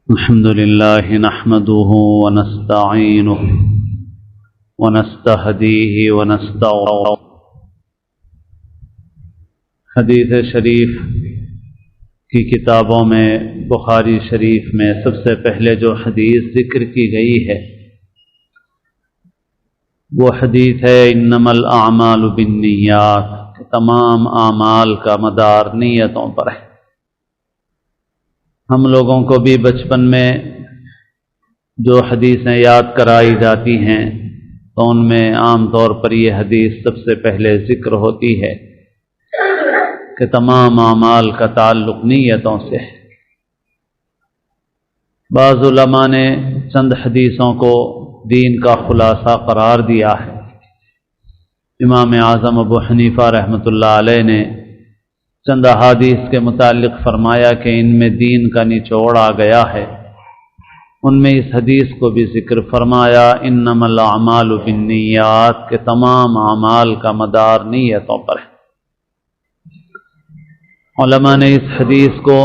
الحمد لله نحمده ونستعينه ونستهديه ونستغفره۔ حدیث شریف کی کتابوں میں بخاری شریف میں سب سے پہلے جو حدیث ذکر کی گئی ہے وہ حدیث ہے انما الاعمال بالنیات، کہ تمام اعمال کا مدار نیتوں پر ہے۔ ہم لوگوں کو بھی بچپن میں جو حدیثیں یاد کرائی جاتی ہیں تو ان میں عام طور پر یہ حدیث سب سے پہلے ذکر ہوتی ہے کہ تمام اعمال کا تعلق نیتوں سے ہے۔ بعض علماء نے چند حدیثوں کو دین کا خلاصہ قرار دیا ہے۔ امام اعظم ابو حنیفہ رحمۃ اللہ علیہ نے چند احادیث کے متعلق فرمایا کہ ان میں دین کا نچوڑ آ گیا ہے۔ ان میں اس حدیث کو بھی ذکر فرمایا انما الاعمال بالنیات، کہ تمام اعمال کا مدار نیتوں پر ہے۔ علماء نے اس حدیث کو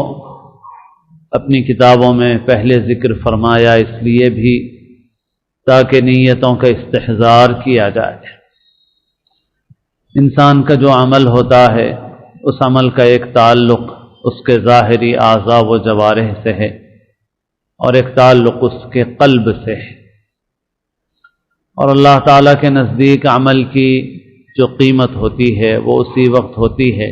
اپنی کتابوں میں پہلے ذکر فرمایا اس لیے بھی تاکہ نیتوں کا استحضار کیا جائے۔ انسان کا جو عمل ہوتا ہے اس عمل کا ایک تعلق اس کے ظاہری اعضاء و جوارح سے ہے اور ایک تعلق اس کے قلب سے ہے، اور اللہ تعالیٰ کے نزدیک عمل کی جو قیمت ہوتی ہے وہ اسی وقت ہوتی ہے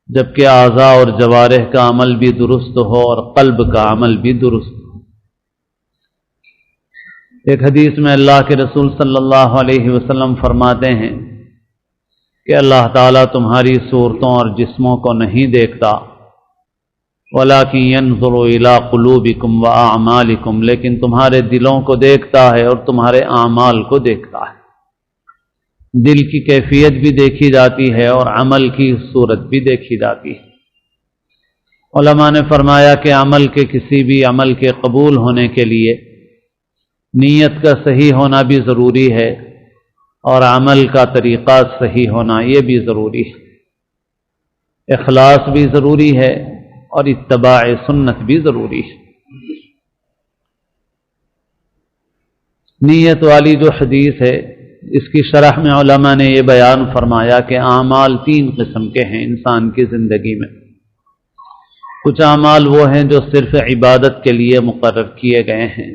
جبکہ اعضاء اور جوارح کا عمل بھی درست ہو اور قلب کا عمل بھی درست ہو۔ ایک حدیث میں اللہ کے رسول صلی اللہ علیہ وسلم فرماتے ہیں کہ اللہ تعالیٰ تمہاری صورتوں اور جسموں کو نہیں دیکھتا، وَلَٰكِن يَنظُرُ إِلَىٰ قُلُوبِكُمْ وَأَعْمَالِكُمْ، لیکن تمہارے دلوں کو دیکھتا ہے اور تمہارے اعمال کو دیکھتا ہے۔ دل کی کیفیت بھی دیکھی جاتی ہے اور عمل کی صورت بھی دیکھی جاتی ہے۔ علماء نے فرمایا کہ عمل کے کسی بھی عمل کے قبول ہونے کے لیے نیت کا صحیح ہونا بھی ضروری ہے اور عمل کا طریقہ صحیح ہونا یہ بھی ضروری ہے۔ اخلاص بھی ضروری ہے اور اتباع سنت بھی ضروری ہے۔ نیت والی جو حدیث ہے اس کی شرح میں علماء نے یہ بیان فرمایا کہ اعمال تین قسم کے ہیں انسان کی زندگی میں۔ کچھ اعمال وہ ہیں جو صرف عبادت کے لیے مقرر کیے گئے ہیں،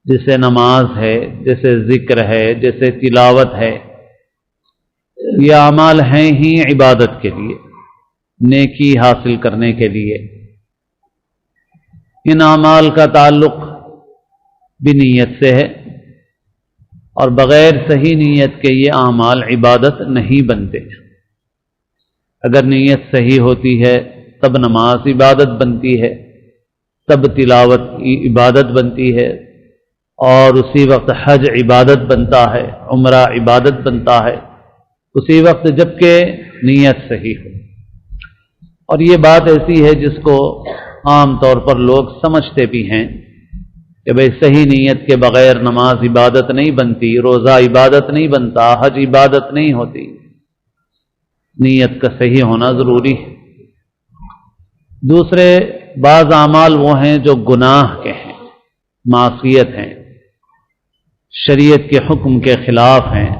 جیسے نماز ہے، جیسے ذکر ہے، جیسے تلاوت ہے۔ یہ اعمال ہیں ہی عبادت کے لیے، نیکی حاصل کرنے کے لیے۔ ان اعمال کا تعلق بھی نیت سے ہے اور بغیر صحیح نیت کے یہ اعمال عبادت نہیں بنتے۔ اگر نیت صحیح ہوتی ہے تب نماز عبادت بنتی ہے، تب تلاوت عبادت بنتی ہے، اور اسی وقت حج عبادت بنتا ہے، عمرہ عبادت بنتا ہے اسی وقت جبکہ نیت صحیح ہو۔ اور یہ بات ایسی ہے جس کو عام طور پر لوگ سمجھتے بھی ہیں کہ بھئی صحیح نیت کے بغیر نماز عبادت نہیں بنتی، روزہ عبادت نہیں بنتا، حج عبادت نہیں ہوتی۔ نیت کا صحیح ہونا ضروری ہے۔ دوسرے بعض اعمال وہ ہیں جو گناہ کے ہیں، معصیت ہیں، شریعت کے حکم کے خلاف ہیں۔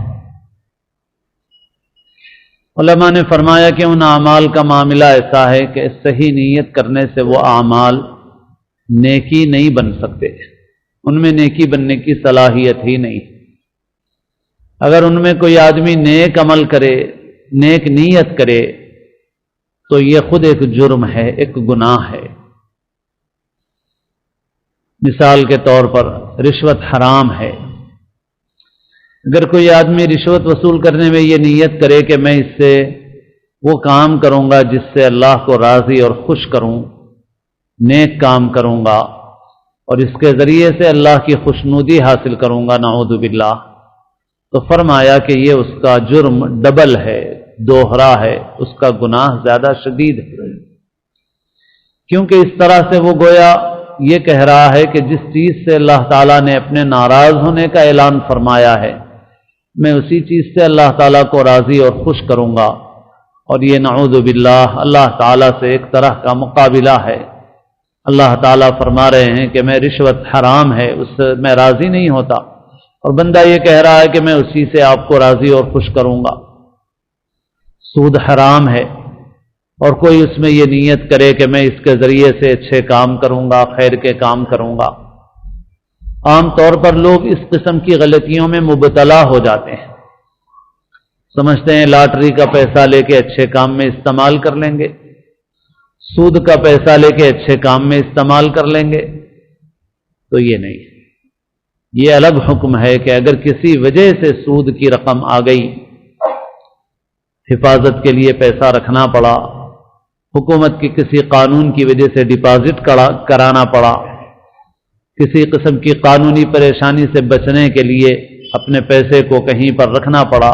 علماء نے فرمایا کہ ان اعمال کا معاملہ ایسا ہے کہ صحیح نیت کرنے سے وہ اعمال نیکی نہیں بن سکتے، ان میں نیکی بننے کی صلاحیت ہی نہیں۔ اگر ان میں کوئی آدمی نیک عمل کرے، نیک نیت کرے تو یہ خود ایک جرم ہے، ایک گناہ ہے۔ مثال کے طور پر رشوت حرام ہے۔ اگر کوئی آدمی رشوت وصول کرنے میں یہ نیت کرے کہ میں اس سے وہ کام کروں گا جس سے اللہ کو راضی اور خوش کروں، نیک کام کروں گا اور اس کے ذریعے سے اللہ کی خوشنودی حاصل کروں گا، نعوذ باللہ، تو فرمایا کہ یہ اس کا جرم ڈبل ہے، دوہرا ہے، اس کا گناہ زیادہ شدید ہے۔ کیونکہ اس طرح سے وہ گویا یہ کہہ رہا ہے کہ جس چیز سے اللہ تعالیٰ نے اپنے ناراض ہونے کا اعلان فرمایا ہے میں اسی چیز سے اللہ تعالیٰ کو راضی اور خوش کروں گا، اور یہ نعوذ باللہ اللہ تعالیٰ سے ایک طرح کا مقابلہ ہے اللہ تعالیٰ فرما رہے ہیں کہ میں رشوت حرام ہے اس سے میں راضی نہیں ہوتا، اور بندہ یہ کہہ رہا ہے کہ میں اسی سے آپ کو راضی اور خوش کروں گا۔ سود حرام ہے، اور کوئی اس میں یہ نیت کرے کہ میں اس کے ذریعے سے اچھے کام کروں گا، خیر کے کام کروں گا۔ عام طور پر لوگ اس قسم کی غلطیوں میں مبتلا ہو جاتے ہیں، سمجھتے ہیں لاٹری کا پیسہ لے کے اچھے کام میں استعمال کر لیں گے، سود کا پیسہ لے کے اچھے کام میں استعمال کر لیں گے، تو یہ نہیں۔ یہ الگ حکم ہے کہ اگر کسی وجہ سے سود کی رقم آ گئی، حفاظت کے لیے پیسہ رکھنا پڑا، حکومت کی کسی قانون کی وجہ سے ڈپازٹ کرانا پڑا، کسی قسم کی قانونی پریشانی سے بچنے کے لیے اپنے پیسے کو کہیں پر رکھنا پڑا،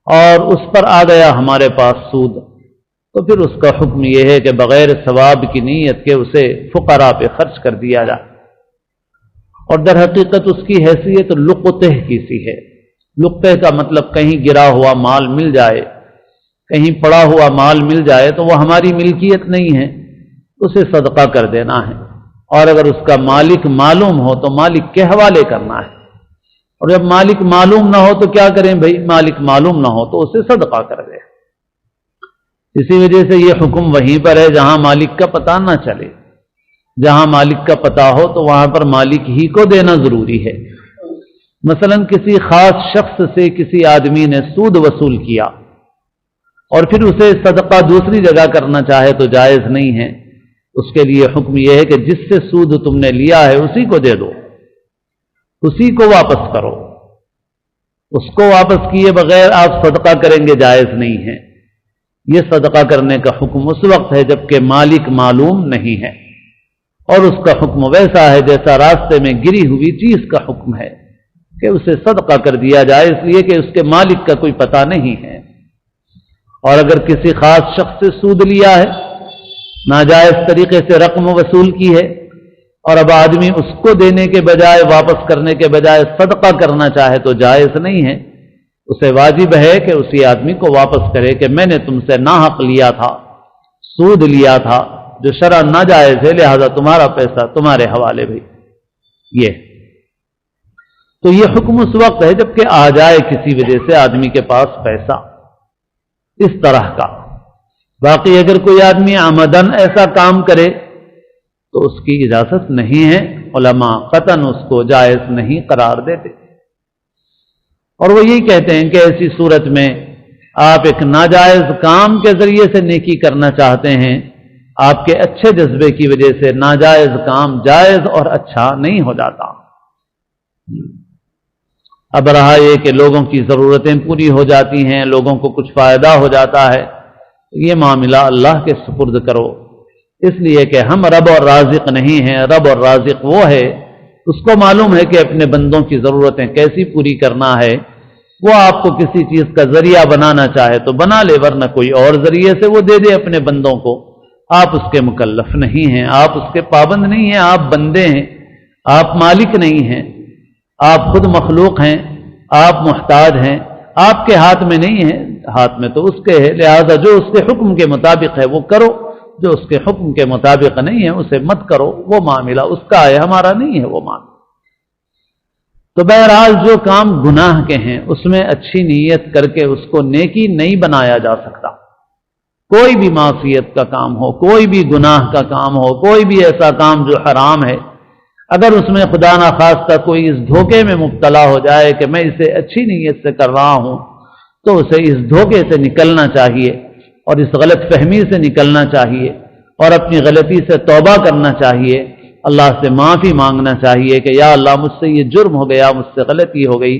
اور اس پر آ گیا ہمارے پاس سود، تو پھر اس کا حکم یہ ہے کہ بغیر ثواب کی نیت کے اسے فقراء پہ خرچ کر دیا جائے۔ اور در حقیقت اس کی حیثیت لقطہ کی سی ہے۔ لقطہ کا مطلب کہیں گرا ہوا مال مل جائے، کہیں پڑا ہوا مال مل جائے تو وہ ہماری ملکیت نہیں ہے، اسے صدقہ کر دینا ہے، اور اگر اس کا مالک معلوم ہو تو مالک کے حوالے کرنا ہے، اور جب مالک معلوم نہ ہو تو کیا کریں بھائی؟ مالک معلوم نہ ہو تو اسے صدقہ کر دے۔ اسی وجہ سے یہ حکم وہیں پر ہے جہاں مالک کا پتہ نہ چلے، جہاں مالک کا پتہ ہو تو وہاں پر مالک ہی کو دینا ضروری ہے۔ مثلا کسی خاص شخص سے کسی آدمی نے سود وصول کیا اور پھر اسے صدقہ دوسری جگہ کرنا چاہے تو جائز نہیں ہے، اس کے لیے حکم یہ ہے کہ جس سے سود تم نے لیا ہے اسی کو دے دو، اسی کو واپس کرو، اس کو واپس کیے بغیر آپ صدقہ کریں گے جائز نہیں ہے۔ یہ صدقہ کرنے کا حکم اس وقت ہے جبکہ مالک معلوم نہیں ہے، اور اس کا حکم ویسا ہے جیسا راستے میں گری ہوئی چیز کا حکم ہے کہ اسے صدقہ کر دیا جائے، اس لیے کہ اس کے مالک کا کوئی پتہ نہیں ہے۔ اور اگر کسی خاص شخص سے سود لیا ہے، ناجائز طریقے سے رقم وصول کی ہے، اور اب آدمی اس کو دینے کے بجائے واپس کرنے کے بجائے صدقہ کرنا چاہے تو جائز نہیں ہے، اسے واجب ہے کہ اسی آدمی کو واپس کرے کہ میں نے تم سے ناحق لیا تھا، سود لیا تھا جو شرع ناجائز ہے، لہذا تمہارا پیسہ تمہارے حوالے بھائی۔ تو یہ حکم اس وقت ہے جبکہ آ جائے کسی وجہ سے آدمی کے پاس پیسہ اس طرح کا۔ باقی اگر کوئی آدمی عمدن ایسا کام کرے تو اس کی اجازت نہیں ہے، علماء قطعاً اس کو جائز نہیں قرار دیتے، اور وہ یہی کہتے ہیں کہ ایسی صورت میں آپ ایک ناجائز کام کے ذریعے سے نیکی کرنا چاہتے ہیں، آپ کے اچھے جذبے کی وجہ سے ناجائز کام جائز اور اچھا نہیں ہو جاتا۔ اب رہا یہ کہ لوگوں کی ضرورتیں پوری ہو جاتی ہیں، لوگوں کو کچھ فائدہ ہو جاتا ہے، یہ معاملہ اللہ کے سپرد کرو، اس لیے کہ ہم رب اور رازق نہیں ہیں، رب اور رازق وہ ہے، اس کو معلوم ہے کہ اپنے بندوں کی ضرورتیں کیسی پوری کرنا ہے، وہ آپ کو کسی چیز کا ذریعہ بنانا چاہے تو بنا لے، ورنہ کوئی اور ذریعے سے وہ دے دے اپنے بندوں کو، آپ اس کے مکلف نہیں ہیں، آپ اس کے پابند نہیں ہیں، آپ بندے ہیں، آپ مالک نہیں ہیں، آپ خود مخلوق ہیں، آپ محتاج ہیں، آپ کے ہاتھ میں نہیں ہے، ہاتھ میں تو اس کے ہے، لہذا جو اس کے حکم کے مطابق ہے وہ کرو، جو اس کے حکم کے مطابق نہیں ہے اسے مت کرو، وہ معاملہ اس کا ہے، ہمارا نہیں ہے وہ معاملہ۔ تو بہرحال جو کام گناہ کے ہیں اس میں اچھی نیت کر کے اس کو نیکی نہیں بنایا جا سکتا۔ کوئی بھی معصیت کا کام ہو، کوئی بھی گناہ کا کام ہو، کوئی بھی ایسا کام جو حرام ہے، اگر اس میں خدا نخواستہ کوئی اس دھوکے میں مبتلا ہو جائے کہ میں اسے اچھی نیت سے کر رہا ہوں، تو اسے اس دھوکے سے نکلنا چاہیے اور اس غلط فہمی سے نکلنا چاہیے اور اپنی غلطی سے توبہ کرنا چاہیے، اللہ سے معافی مانگنا چاہیے کہ یا اللہ مجھ سے یہ جرم ہو گیا، مجھ سے غلطی ہو گئی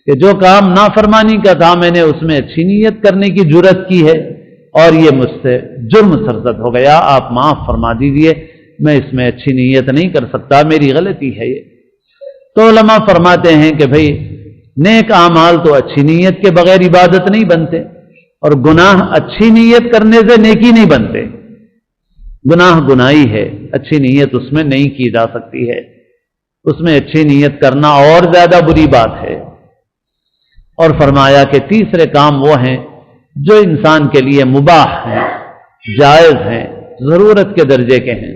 کہ جو کام نافرمانی کا تھا میں نے اس میں اچھی نیت کرنے کی جرت کی ہے اور یہ مجھ سے جرم سرزد ہو گیا، آپ معاف فرما دیجئے، میں اس میں اچھی نیت نہیں کر سکتا، میری غلطی ہے یہ۔ تو علماء فرماتے ہیں کہ بھئی نیک اعمال تو اچھی نیت کے بغیر عبادت نہیں بنتے، اور گناہ اچھی نیت کرنے سے نیکی نہیں بنتے، گناہ گناہی ہے، اچھی نیت اس میں نہیں کی جا سکتی ہے، اس میں اچھی نیت کرنا اور زیادہ بری بات ہے۔ اور فرمایا کہ تیسرے کام وہ ہیں جو انسان کے لیے مباح ہیں، جائز ہیں، ضرورت کے درجے کے ہیں،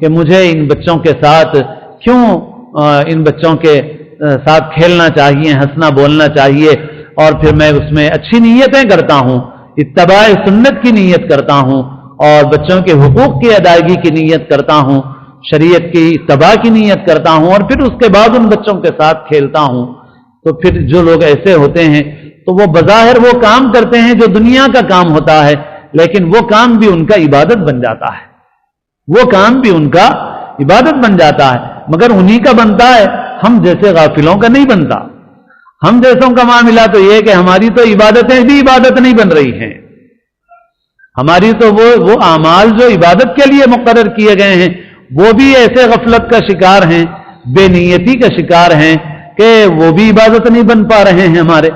کہ مجھے ان بچوں کے ساتھ کیوں ان بچوں کے ساتھ کھیلنا چاہیے، ہنسنا بولنا چاہیے، اور پھر میں اس میں اچھی نیتیں کرتا ہوں، اتباع سنت کی نیت کرتا ہوں، اور بچوں کے حقوق کی ادائیگی کی نیت کرتا ہوں، شریعت کی اتباع کی نیت کرتا ہوں، اور پھر اس کے بعد ان بچوں کے ساتھ کھیلتا ہوں۔ تو پھر جو لوگ ایسے ہوتے ہیں تو وہ بظاہر وہ کام کرتے ہیں جو دنیا کا کام ہوتا ہے، لیکن وہ کام بھی ان کا عبادت بن جاتا ہے، وہ کام بھی ان کا عبادت بن جاتا ہے، مگر انہی کا بنتا ہے، ہم جیسے غافلوں کا نہیں بنتا۔ ہم جیسوں کا معاملہ تو یہ کہ ہماری تو عبادتیں بھی عبادت نہیں بن رہی ہیں، ہماری تو وہ اعمال جو عبادت کے لیے مقرر کیے گئے ہیں وہ بھی ایسے غفلت کا شکار ہیں، بے نیتی کا شکار ہیں کہ وہ بھی عبادت نہیں بن پا رہے ہیں ہمارے۔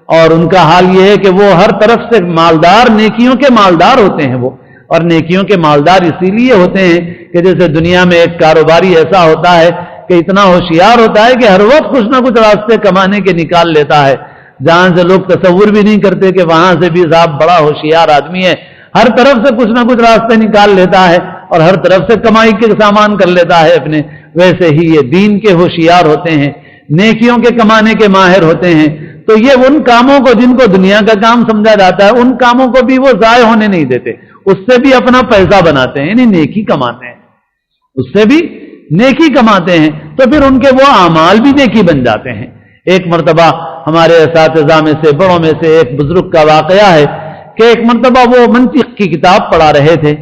اور ان کا حال یہ ہے کہ وہ ہر طرف سے مالدار، نیکیوں کے مالدار ہوتے ہیں وہ، اور نیکیوں کے مالدار اسی لیے ہوتے ہیں کہ جیسے دنیا میں ایک کاروباری ایسا ہوتا ہے کہ اتنا ہوشیار ہوتا ہے کہ ہر وقت کچھ نہ کچھ راستے کمانے کے نکال لیتا ہے، جہاں سے لوگ تصور بھی نہیں کرتے کہ وہاں سے بھی صاحب بڑا ہوشیار آدمی ہے، ہر طرف سے کچھ نہ کچھ راستے نکال لیتا ہے اور ہر طرف سے کمائی کے سامان کر لیتا ہے اپنے۔ ویسے ہی یہ دین کے ہوشیار ہوتے ہیں، نیکیوں کے کمانے کے ماہر ہوتے ہیں، تو یہ ان کاموں کو جن کو دنیا کا کام سمجھا جاتا ہے ان کاموں کو بھی وہ ضائع ہونے نہیں دیتے، اس سے بھی اپنا پیسہ بناتے ہیں، یعنی نیکی کماتے ہیں، اس سے بھی نیکی کماتے ہیں، تو پھر ان کے وہ اعمال بھی نیکی بن جاتے ہیں۔ ایک مرتبہ ہمارے اساتذہ میں سے بڑوں میں سے ایک بزرگ کا واقعہ ہے کہ ایک مرتبہ وہ منطق کی کتاب پڑھا رہے تھے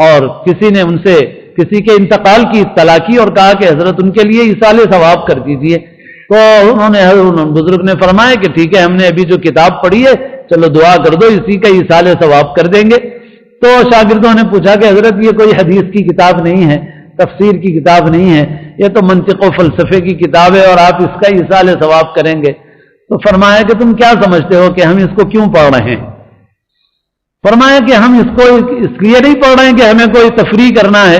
اور کسی نے ان سے کسی کے انتقال کی اطلاع کی اور کہا کہ حضرت ان کے لیے ایصال ثواب کر دیجیے۔ تو بزرگ نے فرمایا کہ ٹھیک ہے، ہم نے ابھی جو کتاب پڑھی ہے چلو دعا کر دو، اسی کا ایصال ثواب کر دیں گے۔ تو شاگردوں نے پوچھا کہ حضرت یہ کوئی حدیث کی کتاب نہیں ہے، تفسیر کی کتاب نہیں ہے، یہ تو منطق و فلسفے کی کتاب ہے اور آپ اس کا ایصال ثواب کریں گے؟ تو فرمایا کہ تم کیا سمجھتے ہو کہ ہم اس کو کیوں پڑھ رہے ہیں؟ فرمایا کہ ہم اس کو اس لیے نہیں پڑھ رہے ہیں کہ ہمیں کوئی تفریح کرنا ہے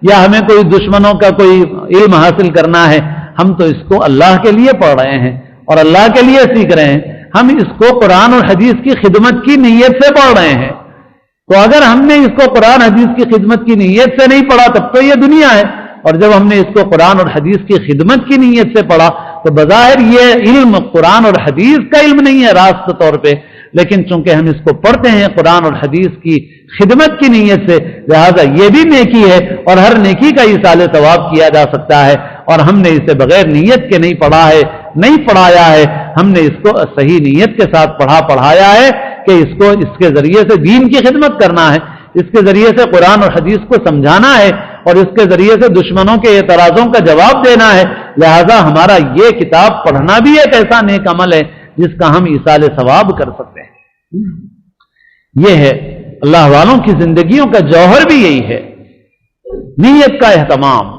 یا ہمیں کوئی دشمنوں کا کوئی علم حاصل کرنا ہے، ہم تو اس کو اللہ کے لیے پڑھ رہے ہیں اور اللہ کے لیے سیکھ رہے ہیں، ہم اس کو قرآن اور حدیث کی خدمت کی نیت سے پڑھ رہے ہیں۔ تو اگر ہم نے اس کو قرآن حدیث کی خدمت کی نیت سے نہیں پڑھا تب تو یہ دنیا ہے، اور جب ہم نے اس کو قرآن اور حدیث کی خدمت کی نیت سے پڑھا تو بظاہر یہ علم قرآن اور حدیث کا علم نہیں ہے راست طور پہ، لیکن چونکہ ہم اس کو پڑھتے ہیں قرآن اور حدیث کی خدمت کی نیت سے، لہذا یہ بھی نیکی ہے اور ہر نیکی کا ایصال ثواب کیا جا سکتا ہے، اور ہم نے اسے بغیر نیت کے نہیں پڑھا ہے، نہیں پڑھایا ہے، ہم نے اس کو صحیح نیت کے ساتھ پڑھایا ہے کہ اس کے ذریعے سے دین کی خدمت کرنا ہے، اس کے ذریعے سے قرآن اور حدیث کو سمجھانا ہے اور اس کے ذریعے سے دشمنوں کے اعتراضوں کا جواب دینا ہے، لہذا ہمارا یہ کتاب پڑھنا بھی ایک ایسا نیک عمل ہے جس کا ہم ایصال ثواب کر سکتے ہیں۔ یہ ہے اللہ والوں کی زندگیوں کا جوہر بھی یہی ہے، نیت کا اہتمام،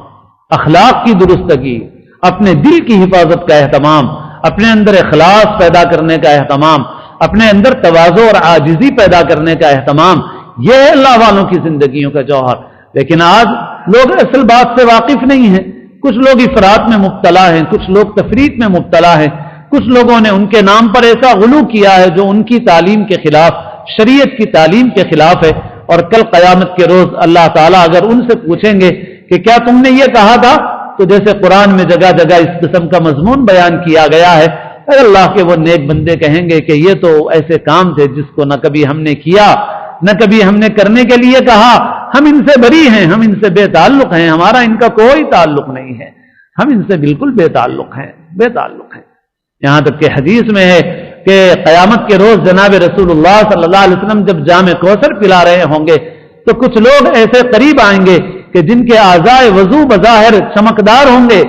اخلاق کی درستگی، اپنے دل کی حفاظت کا اہتمام، اپنے اندر اخلاص پیدا کرنے کا اہتمام، اپنے اندر تواضع اور عاجزی پیدا کرنے کا اہتمام، یہ ہے اللہ والوں کی زندگیوں کا جوہر۔ لیکن آج لوگ اصل بات سے واقف نہیں ہیں، کچھ لوگ افراط میں مبتلا ہیں، کچھ لوگ تفریط میں مبتلا ہیں، کچھ لوگوں نے ان کے نام پر ایسا غلو کیا ہے جو ان کی تعلیم کے خلاف، شریعت کی تعلیم کے خلاف ہے، اور کل قیامت کے روز اللہ تعالیٰ اگر ان سے پوچھیں گے کہ کیا تم نے یہ کہا تھا، تو جیسے قرآن میں جگہ جگہ اس قسم کا مضمون بیان کیا گیا ہے، اگر اللہ کے وہ نیک بندے کہیں گے کہ یہ تو ایسے کام تھے جس کو نہ کبھی ہم نے کیا، نہ کبھی ہم نے کرنے کے لیے کہا، ہم ان سے بری ہیں، ہم ان سے بے تعلق ہیں، ہمارا ان کا کوئی تعلق نہیں ہے، ہم ان سے بالکل بے تعلق ہیں، بے تعلق ہیں۔ یہاں تک کہ حدیث میں ہے کہ قیامت کے روز جناب رسول اللہ صلی اللہ علیہ وسلم جب جام کوثر پلا رہے ہوں گے تو کچھ لوگ ایسے قریب آئیں گے کہ جن کے اعضائے وضو بظاہر چمکدار ہوں گے،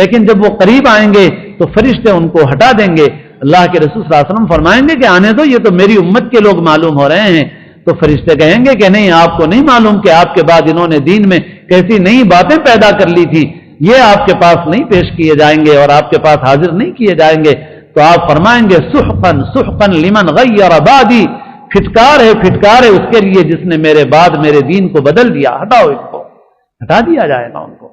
لیکن جب وہ قریب آئیں گے تو فرشتے ان کو ہٹا دیں گے۔ اللہ کے رسول صلی اللہ علیہ وسلم فرمائیں گے کہ آنے دو، یہ تو میری امت کے لوگ معلوم ہو رہے ہیں۔ تو فرشتے کہیں گے کہ نہیں، آپ کو نہیں معلوم کہ آپ کے بعد انہوں نے دین میں کیسی نئی باتیں پیدا کر لی تھی، یہ آپ کے پاس نہیں پیش کیے جائیں گے اور آپ کے پاس حاضر نہیں کیے جائیں گے۔ تو آپ فرمائیں گے سحقن سحقن لمن غیر بعدی، پھٹکار ہے پھٹکار ہے اس کے لیے جس نے میرے بعد میرے دین کو بدل دیا، ہٹاؤ اس کو، ہٹا دیا جائے گا ان کو۔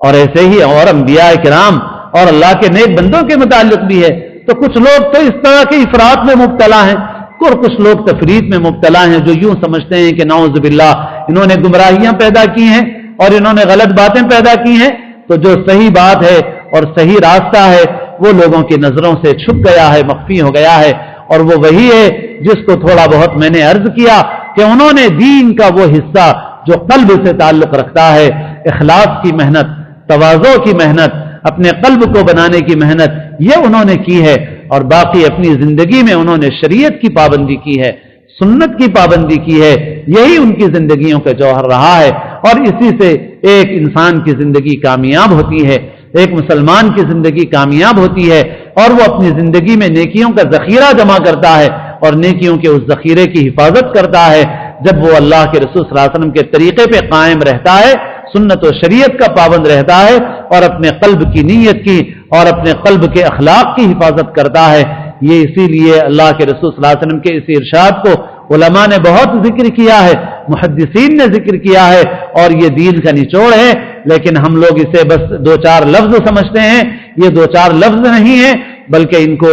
اور ایسے ہی اور انبیاء کرام اور اللہ کے نیک بندوں کے متعلق بھی ہے۔ تو کچھ لوگ تو اس طرح کے افراط میں مبتلا ہیں اور کچھ لوگ تفریط میں مبتلا ہیں، جو یوں سمجھتے ہیں کہ نعوذ باللہ انہوں نے گمراہیاں پیدا کی ہیں اور انہوں نے غلط باتیں پیدا کی ہیں، تو جو صحیح بات ہے اور صحیح راستہ ہے وہ لوگوں کی نظروں سے چھپ گیا ہے، مخفی ہو گیا ہے، اور وہ وہی ہے جس کو تھوڑا بہت میں نے عرض کیا کہ انہوں نے دین کا وہ حصہ جو قلب سے تعلق رکھتا ہے، اخلاص کی محنت، تواضع کی محنت، اپنے قلب کو بنانے کی محنت، یہ انہوں نے کی ہے، اور باقی اپنی زندگی میں انہوں نے شریعت کی پابندی کی ہے، سنت کی پابندی کی ہے، یہی ان کی زندگیوں کا جوہر رہا ہے، اور اسی سے ایک انسان کی زندگی کامیاب ہوتی ہے، ایک مسلمان کی زندگی کامیاب ہوتی ہے، اور وہ اپنی زندگی میں نیکیوں کا ذخیرہ جمع کرتا ہے اور نیکیوں کے اس ذخیرے کی حفاظت کرتا ہے جب وہ اللہ کے رسول صلی اللہ علیہ وسلم کے طریقے پہ قائم رہتا ہے، سنت و شریعت کا پابند رہتا ہے، اور اپنے قلب کی نیت کی اور اپنے قلب کے اخلاق کی حفاظت کرتا ہے۔ یہ اسی لیے اللہ کے رسول صلی اللہ علیہ وسلم کے اس ارشاد کو علماء نے بہت ذکر کیا ہے، محدثین نے ذکر کیا ہے، اور یہ دین کا نچوڑ ہے، لیکن ہم لوگ اسے بس دو چار لفظ سمجھتے ہیں۔ یہ دو چار لفظ نہیں ہیں، بلکہ ان کو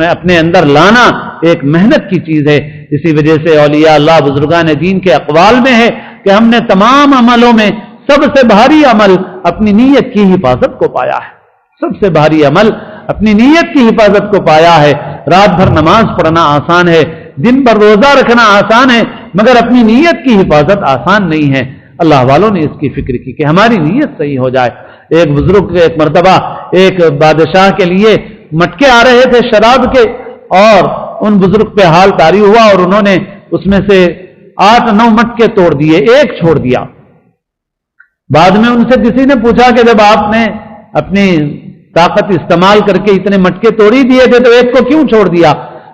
اپنے اندر لانا ایک محنت کی چیز ہے۔ اسی وجہ سے اولیاء اللہ بزرگان دین کے اقوال میں ہے کہ ہم نے تمام عملوں میں سب سے بھاری عمل اپنی نیت کی حفاظت کو پایا ہے، سب سے بھاری عمل اپنی نیت کی حفاظت کو پایا ہے۔ رات بھر نماز پڑھنا آسان ہے، دن بھر روزہ رکھنا آسان ہے، مگر اپنی نیت کی حفاظت آسان نہیں ہے۔ اللہ والوں نے اس کی فکر کی کہ ہماری نیت صحیح ہو جائے۔ ایک بزرگ ایک مرتبہ ایک بادشاہ کے لیے مٹکے آ رہے تھے شراب کے، اور ان بزرگ پہ حال طاری ہوا، اور انہوں نے اس میں سے 8-9 مٹکے توڑ دیے، ایک چھوڑ دیا۔ بعد میں ان سے کسی نے پوچھا کہ جب آپ نے اپنی طاقت استعمال کر کے اتنے مٹکے توڑ ہی دیے تھے تو ایک کو کیوں چھوڑ دیا؟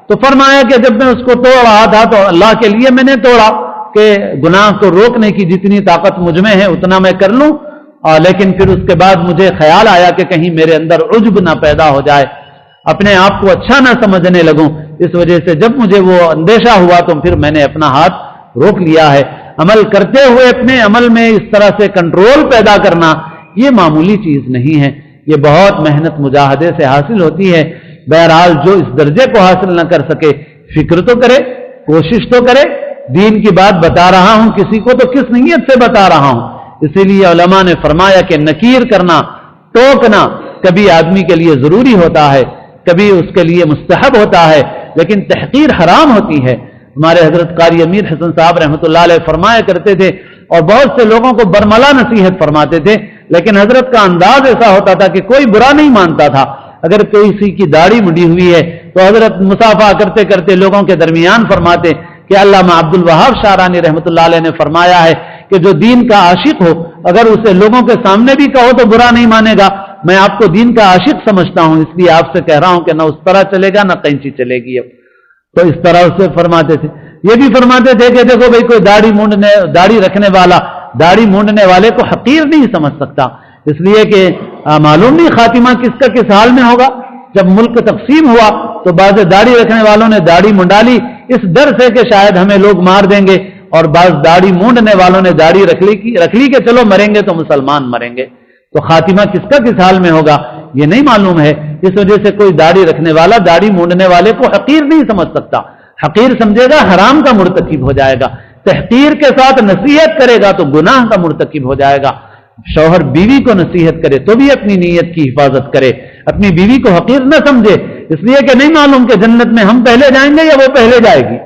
تو فرمایا کہ جب میں اس کو توڑ رہا تھا تو اللہ کے لیے میں نے توڑا کہ گناہ کو روکنے کی جتنی طاقت مجھ میں ہے اتنا میں کر لوں، لیکن پھر اس کے بعد مجھے خیال آیا کہ کہیں میرے اندر عجب نہ پیدا ہو جائے، اپنے آپ کو اچھا نہ سمجھنے لگوں، اس وجہ سے جب مجھے وہ اندیشہ ہوا تو پھر میں نے اپنا ہاتھ روک لیا ہے۔ عمل کرتے ہوئے اپنے عمل میں اس طرح سے کنٹرول پیدا کرنا یہ معمولی چیز نہیں ہے، یہ بہت محنت مجاہدے سے حاصل ہوتی ہے۔ بہرحال جو اس درجے کو حاصل نہ کر سکے فکر تو کرے، کوشش تو کرے۔ دین کی بات بتا رہا ہوں کسی کو تو کس نیت سے بتا رہا ہوں؟ اسی لیے علماء نے فرمایا کہ نکیر کرنا، ٹوکنا کبھی آدمی کے لیے ضروری ہوتا ہے، کبھی اس کے لیے مستحب ہوتا ہے، لیکن تحقیر حرام ہوتی ہے۔ ہمارے حضرت قاری امیر حسن صاحب رحمۃ اللہ علیہ فرمایا کرتے تھے، اور بہت سے لوگوں کو برملا نصیحت فرماتے تھے، لیکن حضرت کا انداز ایسا ہوتا تھا کہ کوئی برا نہیں مانتا تھا۔ اگر کسی کی داڑھی مڈی ہوئی ہے تو حضرت مصافحہ کرتے کرتے لوگوں کے درمیان فرماتے کہ علامہ عبد الوہاب شعرانی رحمۃ اللہ علیہ نے فرمایا ہے کہ جو دین کا عاشق ہو اگر اسے لوگوں کے سامنے بھی کہو تو برا نہیں مانے گا۔ میں آپ کو دین کا عاشق سمجھتا ہوں، اس لیے آپ سے کہہ رہا ہوں کہ نہ اس طرح چلے گا نہ قینچی چلے گی۔ اب تو اس طرح اسے فرماتے تھے۔ یہ بھی فرماتے تھے کہ دیکھو بھائی، کوئی داڑھی رکھنے والا داڑھی مونڈنے والے کو حقیر نہیں سمجھ سکتا، اس لیے کہ معلوم نہیں خاتمہ کس کا کس حال میں ہوگا۔ جب ملک تقسیم ہوا تو بعض داڑھی رکھنے والوں نے داڑھی منڈا لی اس ڈر سے کہ شاید ہمیں لوگ مار دیں گے، اور بعض داڑھی مونڈنے والوں نے داڑھی رکھ لی کہ چلو مریں گے تو مسلمان مریں گے۔ تو خاتمہ کس کا کس حال میں ہوگا یہ نہیں معلوم ہے، اس وجہ سے کوئی داڑھی رکھنے والا داڑھی مونڈنے والے کو حقیر نہیں سمجھ سکتا۔ حقیر سمجھے گا حرام کا مرتکب ہو جائے گا، تحقیر کے ساتھ نصیحت کرے گا تو گناہ کا مرتکب ہو جائے گا۔ شوہر بیوی کو نصیحت کرے تو بھی اپنی نیت کی حفاظت کرے، اپنی بیوی کو حقیر نہ سمجھے، اس لیے کہ نہیں معلوم کہ جنت میں ہم پہلے جائیں گے یا وہ پہلے جائے گی۔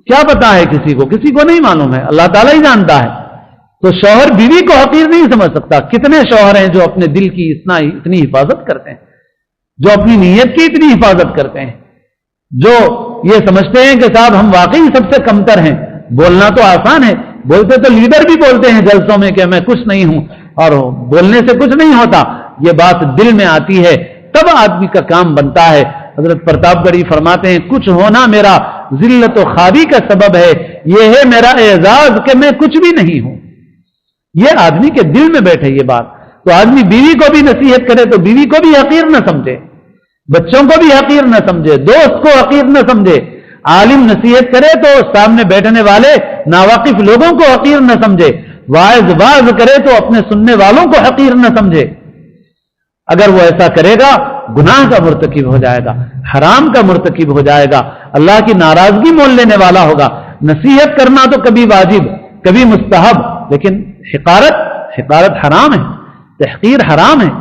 کیا پتا ہے کسی کو نہیں معلوم ہے، اللہ تعالیٰ ہی جانتا ہے۔ تو شوہر بیوی کو حقیر نہیں سمجھ سکتا۔ کتنے شوہر ہیں جو اپنے دل کی اتنی حفاظت کرتے ہیں، جو اپنی نیت کی اتنی حفاظت کرتے ہیں، جو یہ سمجھتے ہیں کہ صاحب ہم واقعی سب سے کمتر ہیں۔ بولنا تو آسان ہے، بولتے تو لیڈر بھی بولتے ہیں جلسوں میں کہ میں کچھ نہیں ہوں، اور بولنے سے کچھ نہیں ہوتا۔ یہ بات دل میں آتی ہے تب آدمی کا کام بنتا ہے۔ حضرت پرتاپ گڑھی فرماتے ہیں کچھ ہونا میرا ذلت و خواری کا سبب ہے، یہ ہے میرا اعزاز کہ میں کچھ بھی نہیں ہوں۔ یہ آدمی کے دل میں بیٹھے یہ بات۔ تو آدمی بیوی کو بھی نصیحت کرے تو بیوی کو بھی حقیر نہ سمجھے، بچوں کو بھی حقیر نہ سمجھے، دوست کو حقیر نہ سمجھے۔ عالم نصیحت کرے تو سامنے بیٹھنے والے ناواقف لوگوں کو حقیر نہ سمجھے، واعظ کرے تو اپنے سننے والوں کو حقیر نہ سمجھے۔ اگر وہ ایسا کرے گا گناہ کا مرتکب ہو جائے گا، حرام کا مرتکب ہو جائے گا، اللہ کی ناراضگی مول لینے والا ہوگا۔ نصیحت کرنا تو کبھی واجب کبھی مستحب، لیکن حقارت حرام ہے، تحقیر حرام ہے،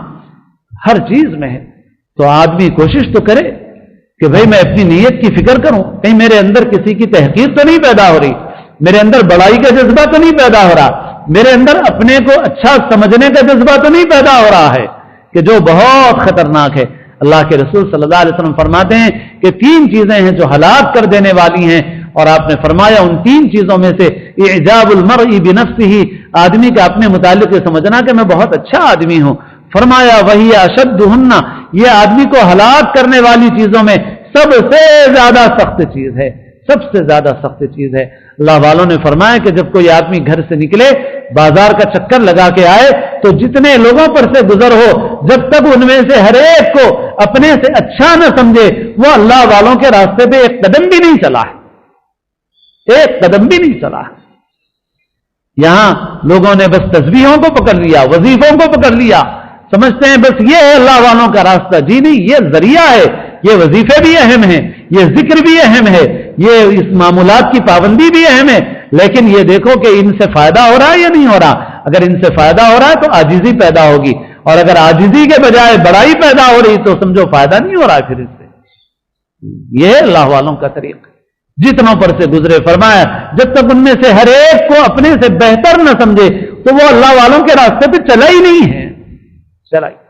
ہر چیز میں ہے۔ تو آدمی کوشش تو کرے کہ بھئی میں اپنی نیت کی فکر کروں، کہیں میرے اندر کسی کی تحقیر تو نہیں پیدا ہو رہی، میرے اندر بڑائی کا جذبہ تو نہیں پیدا ہو رہا، میرے اندر اپنے کو اچھا سمجھنے کا جذبہ تو نہیں پیدا ہو رہا ہے، کہ جو بہت خطرناک ہے۔ اللہ کے رسول صلی اللہ علیہ وسلم فرماتے ہیں کہ 3 چیزیں ہیں جو ہلاک کر دینے والی ہیں، اور آپ نے فرمایا ان 3 چیزوں میں سے اعجاب المرء بنفسہ، آدمی کا اپنے متعلق یہ سمجھنا کہ میں بہت اچھا آدمی ہوں۔ فرمایا وہی اشدہن، یہ آدمی کو ہلاک کرنے والی چیزوں میں سب سے زیادہ سخت چیز ہے، سب سے زیادہ سخت چیز ہے۔ اللہ والوں نے فرمایا کہ جب کوئی آدمی گھر سے نکلے، بازار کا چکر لگا کے آئے، تو جتنے لوگوں پر سے گزر ہو، جب تک ان میں سے ہر ایک کو اپنے سے اچھا نہ سمجھے، وہ اللہ والوں کے راستے پہ ایک قدم بھی نہیں چلا ہے، ایک قدم بھی نہیں چلا ہے۔ یہاں لوگوں نے بس تسبیحوں کو پکڑ لیا، وظیفوں کو پکڑ لیا، سمجھتے ہیں بس یہ ہے اللہ والوں کا راستہ۔ جی نہیں، یہ ذریعہ ہے، یہ وظیفے بھی اہم ہیں، یہ ذکر بھی اہم ہے، یہ اس معمولات کی پابندی بھی اہم ہے، لیکن یہ دیکھو کہ ان سے فائدہ ہو رہا ہے یا نہیں ہو رہا۔ اگر ان سے فائدہ ہو رہا ہے تو عاجزی پیدا ہوگی، اور اگر عاجزی کے بجائے بڑائی پیدا ہو رہی تو سمجھو فائدہ نہیں ہو رہا ہے پھر اس سے۔ یہ ہے اللہ والوں کا طریقہ، جتنوں پر سے گزرے۔ فرمایا جب تک ان میں سے ہر ایک کو اپنے سے بہتر نہ سمجھے تو وہ اللہ والوں کے راستے پہ چلا ہی نہیں ہے، چلا ہی۔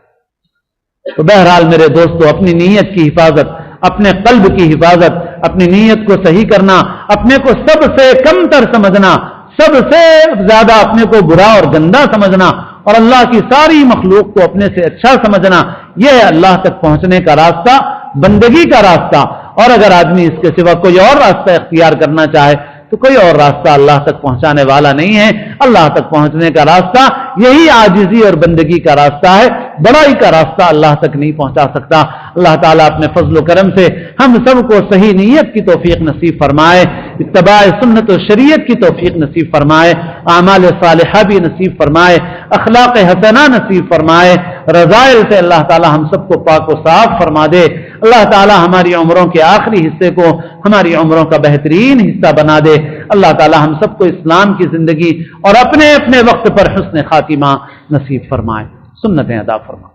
تو بہرحال میرے دوستو، اپنی نیت کی حفاظت، اپنے قلب کی حفاظت، اپنی نیت کو صحیح کرنا، اپنے کو سب سے کم تر سمجھنا، سب سے زیادہ اپنے کو برا اور گندا سمجھنا، اور اللہ کی ساری مخلوق کو اپنے سے اچھا سمجھنا، یہ ہے اللہ تک پہنچنے کا راستہ، بندگی کا راستہ۔ اور اگر آدمی اس کے سوا کوئی اور راستہ اختیار کرنا چاہے تو کوئی اور راستہ اللہ تک پہنچانے والا نہیں ہے۔ اللہ تک پہنچنے کا راستہ یہی عاجزی اور بندگی کا راستہ ہے، بڑائی کا راستہ اللہ تک نہیں پہنچا سکتا۔ اللہ تعالیٰ اپنے فضل و کرم سے ہم سب کو صحیح نیت کی توفیق نصیب فرمائے، اتباع سنت و شریعت کی توفیق نصیب فرمائے، اعمال صالحہ بھی نصیب فرمائے، اخلاق حسنہ نصیب فرمائے، رذائل سے اللہ تعالیٰ ہم سب کو پاک و صاف فرما دے۔ اللہ تعالیٰ ہماری عمروں کے آخری حصے کو ہماری عمروں کا بہترین حصہ بنا دے۔ اللہ تعالیٰ ہم سب کو اسلام کی زندگی اور اپنے اپنے وقت پر حسن خاتمہ نصیب فرمائے، سنتیں ادا فرمائے۔